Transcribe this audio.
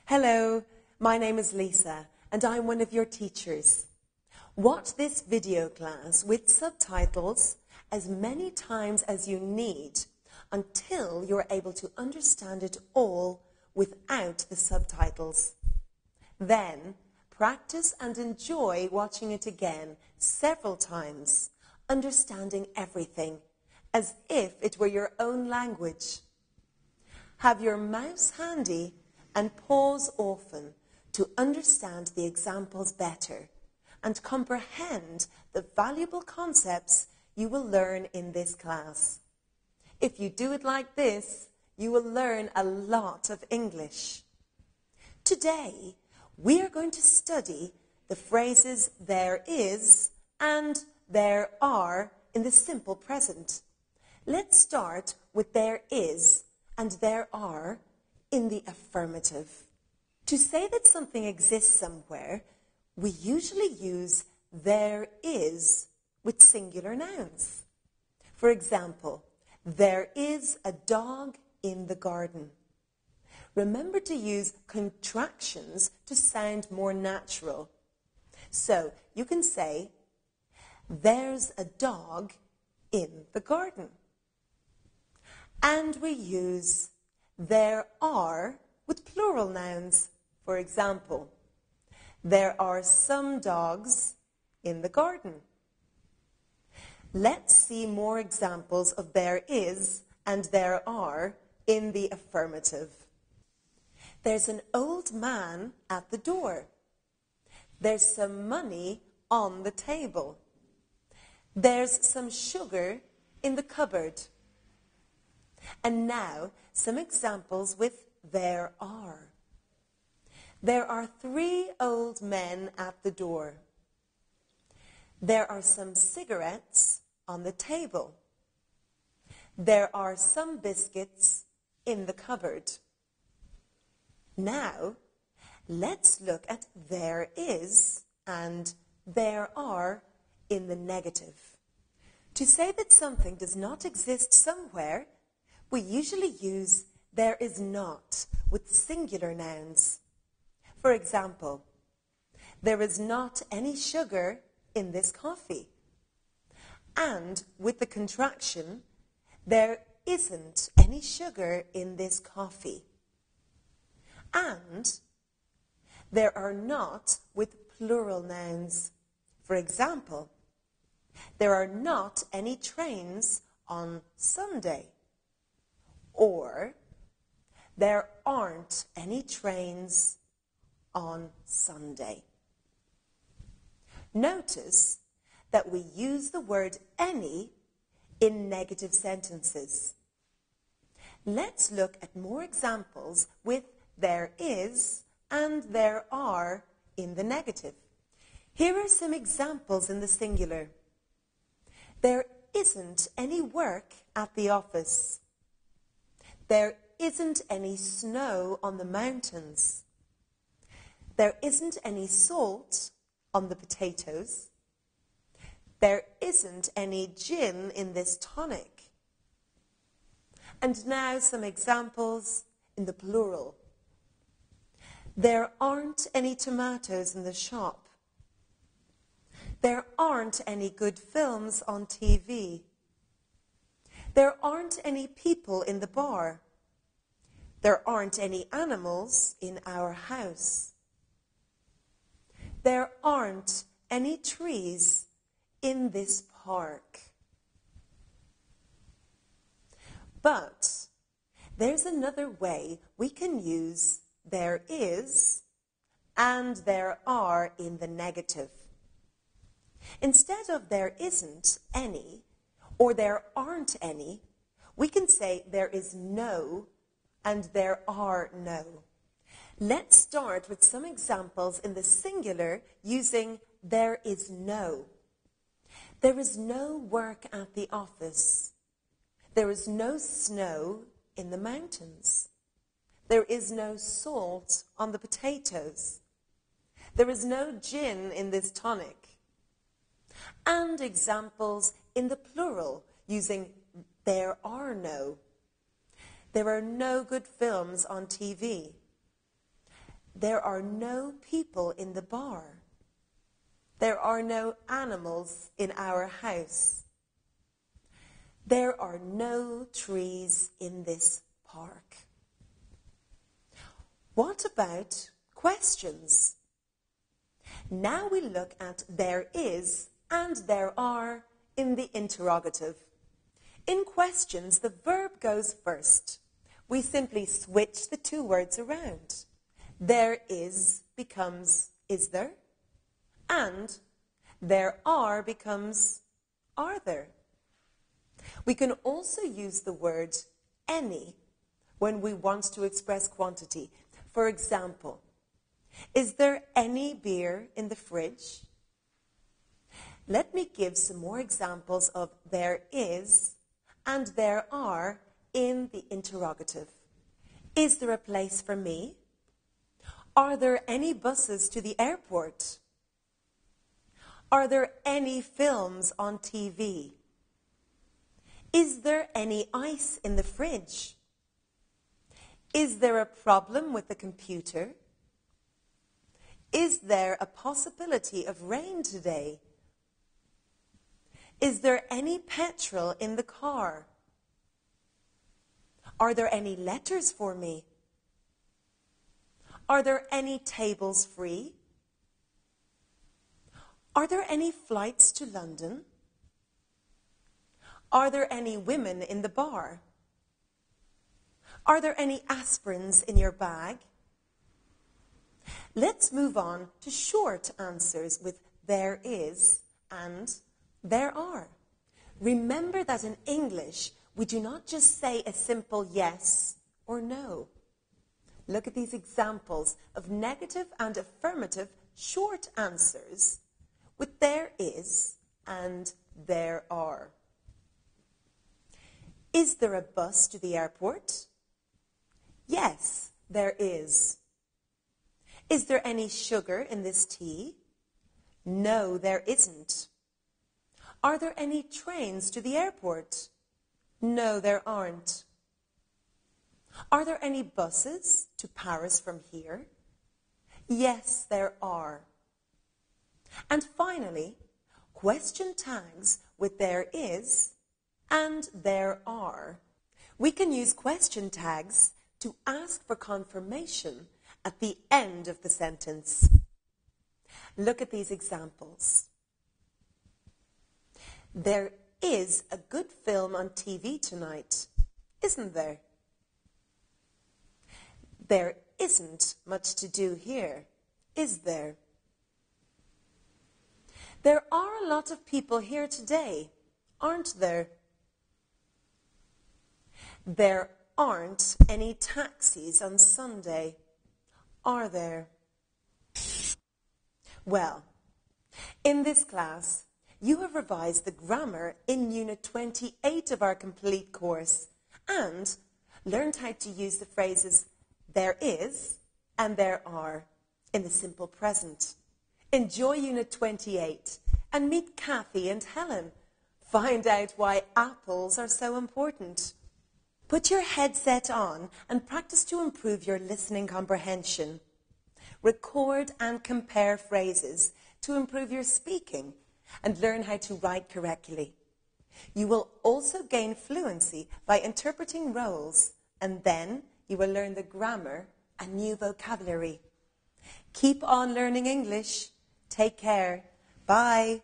Hello, my name is Lisa and I'm one of your teachers. Watch this video class with subtitles as many times as you need until you're able to understand it all without the subtitles. Then practice and enjoy watching it again several times, understanding everything as if it were your own language. Have your mouse handy and pause often to understand the examples better and comprehend the valuable concepts you will learn in this class. If you do it like this, you will learn a lot of English. Today, we are going to study the phrases there is and there are in the simple present. Let's start with there is and there are in the affirmative. To say that something exists somewhere, we usually use there is with singular nouns. For example, there is a dog in the garden. Remember to use contractions to sound more natural. So you can say, there's a dog in the garden. And we use there are with plural nouns. For example, there are some dogs in the garden. Let's see more examples of there is and there are in the affirmative. There's an old man at the door. There's some money on the table. There's some sugar in the cupboard. And now, some examples with there are. There are 3 old men at the door. There are some cigarettes on the table. There are some biscuits in the cupboard. Now, let's look at there is and there are in the negative. To say that something does not exist somewhere, we usually use there is not with singular nouns. For example, there is not any sugar in this coffee. And with the contraction, there isn't any sugar in this coffee. And there are not with plural nouns. For example, there are not any trains on Sunday. Or, there aren't any trains on Sunday. Notice that we use the word any in negative sentences. Let's look at more examples with there is and there are in the negative. Here are some examples in the singular. There isn't any work at the office. There isn't any snow on the mountains. There isn't any salt on the potatoes. There isn't any gin in this tonic. And now some examples in the plural. There aren't any tomatoes in the shop. There aren't any good films on TV. There aren't any people in the bar. There aren't any animals in our house. There aren't any trees in this park. But there's another way we can use there is and there are in the negative. Instead of there isn't any or there aren't any, we can say there is no and there are no. Let's start with some examples in the singular using there is no. There is no work at the office. There is no snow in the mountains. There is no salt on the potatoes. There is no gin in this tonic. And examples in the plural using there are no. There are no good films on TV. There are no people in the bar. There are no animals in our house. There are no trees in this park. What about questions? Now we look at there is and there are in the interrogative. In questions, the verb goes first. We simply switch the two words around. There is becomes is there, and there are becomes are there. We can also use the word any when we want to express quantity. For example, is there any beer in the fridge? Let me give some more examples of there is and there are in the interrogative. Is there a place for me? Are there any buses to the airport? Are there any films on TV? Is there any ice in the fridge? Is there a problem with the computer? Is there a possibility of rain today? Is there any petrol in the car? Are there any letters for me? Are there any tables free? Are there any flights to London? Are there any women in the bar? Are there any aspirins in your bag? Let's move on to short answers with there is and there are. Remember that in English, we do not just say a simple yes or no. Look at these examples of negative and affirmative short answers with there is and there are. Is there a bus to the airport? Yes, there is. Is there any sugar in this tea? No, there isn't. Are there any trains to the airport? No, there aren't. Are there any buses to Paris from here? Yes, there are. And finally, question tags with there is and there are. We can use question tags to ask for confirmation at the end of the sentence. Look at these examples. There is a good film on TV tonight, isn't there? There isn't much to do here, is there? There are a lot of people here today, aren't there? There aren't any taxis on Sunday, are there? Well, in this class, you have revised the grammar in Unit 28 of our complete course and learned how to use the phrases there is and there are in the simple present. Enjoy Unit 28 and meet Kathy and Helen. Find out why apples are so important. Put your headset on and practice to improve your listening comprehension. Record and compare phrases to improve your speaking and learn how to write correctly. You will also gain fluency by interpreting roles, and then you will learn the grammar and new vocabulary. Keep on learning English. Take care. Bye.